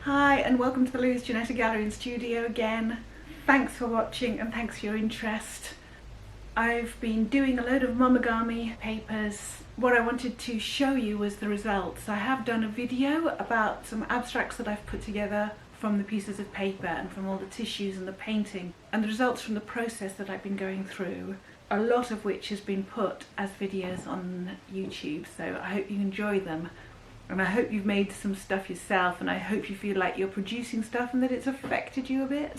Hi and welcome to the Louise Gallery and Studio again. Thanks for watching and thanks for your interest. I've been doing a load of Momigami papers. What I wanted to show you was the results. I have done a video about some abstracts that I've put together from the pieces of paper and from all the tissues and the painting, and the results from the process that I've been going through, a lot of which has been put as videos on YouTube, so I hope you enjoy them. And I hope you've made some stuff yourself, and I hope you feel like you're producing stuff and that it's affected you a bit.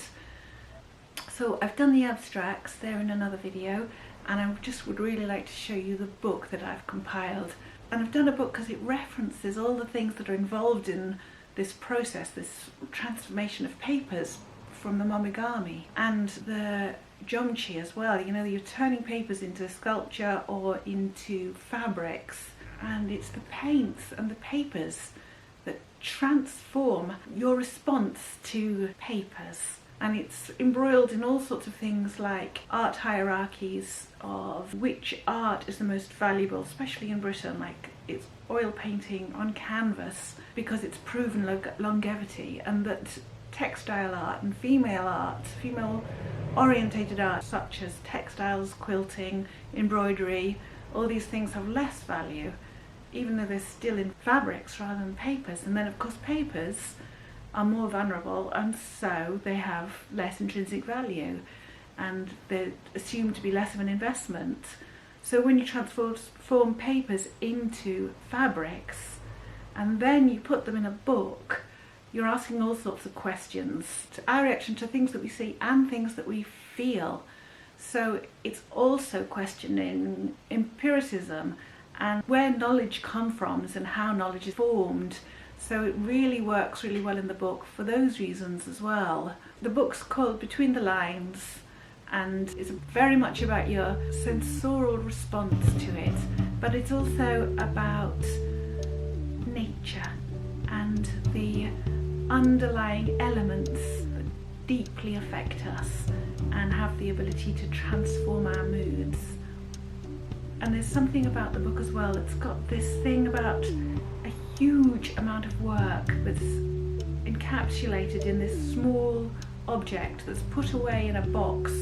So I've done the abstracts, they're in another video, and I just would really like to show you the book that I've compiled. And I've done a book because it references all the things that are involved in this process, this transformation of papers from the Momigami and the Joomchi as well. You know, you're turning papers into sculpture or into fabrics. And it's the paints and the papers that transform your response to papers. And it's embroiled in all sorts of things like art hierarchies of which art is the most valuable, especially in Britain, like it's oil painting on canvas because it's proven longevity, and that textile art and female orientated art such as textiles, quilting, embroidery, all these things have less value, even though they're still in fabrics rather than papers. And then of course papers are more vulnerable, and so they have less intrinsic value and they're assumed to be less of an investment. So when you transform papers into fabrics and then you put them in a book, you're asking all sorts of questions, to our reaction to things that we see and things that we feel. So it's also questioning empiricism and where knowledge comes from and how knowledge is formed. So it really works really well in the book for those reasons as well. The book's called Between the Lines, and it's very much about your sensorial response to it, but it's also about nature and the underlying elements that deeply affect us and have the ability to transform our moods. And there's something about the book as well, it's got this thing about a huge amount of work that's encapsulated in this small object that's put away in a box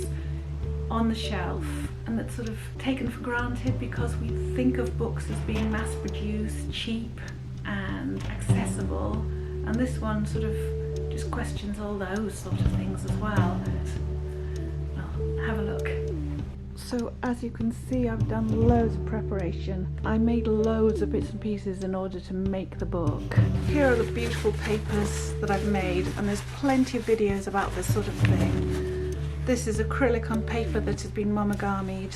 on the shelf, and that's sort of taken for granted because we think of books as being mass produced, cheap and accessible, and this one sort of just questions all those sort of things as well. Well, have a look. So as you can see, I've done loads of preparation. I made loads of bits and pieces in order to make the book. Here are the beautiful papers that I've made, and there's plenty of videos about this sort of thing. This is acrylic on paper that has been Momigami'd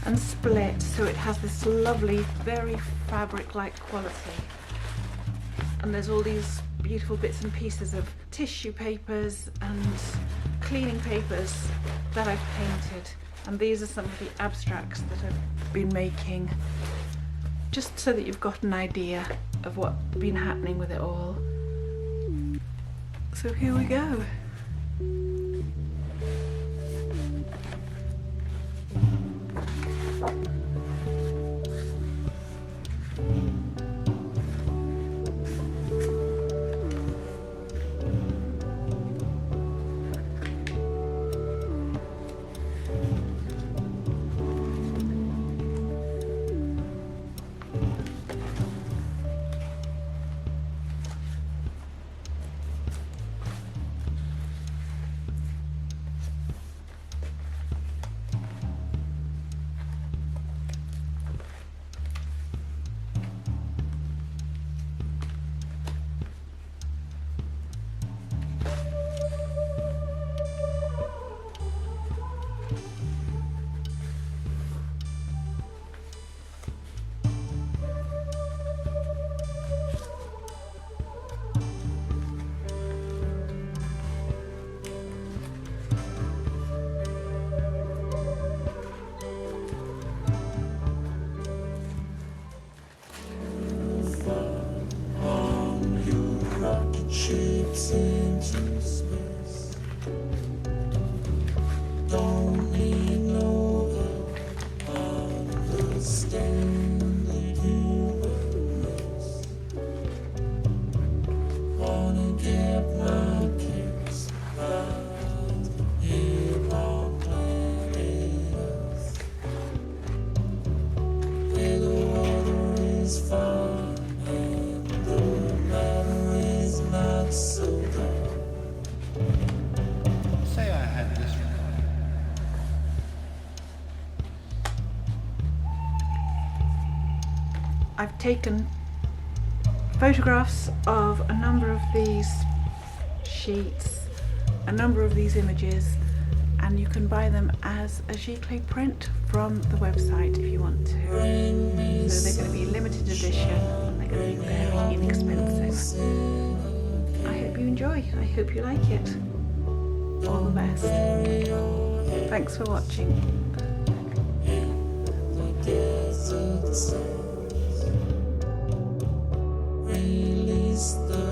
and split, so it has this lovely, very fabric-like quality. And there's all these beautiful bits and pieces of tissue papers and cleaning papers that I've painted. And these are some of the abstracts that I've been making, just so that you've got an idea of what's been happening with it all. So here we go. Wanna get I've taken photographs of a number of these sheets, a number of these images, and you can buy them as a giclée print from the website if you want to. So they're going to be limited edition and they're going to be very inexpensive. I hope you enjoy. I hope you like it. All the best. Thanks for watching. Release the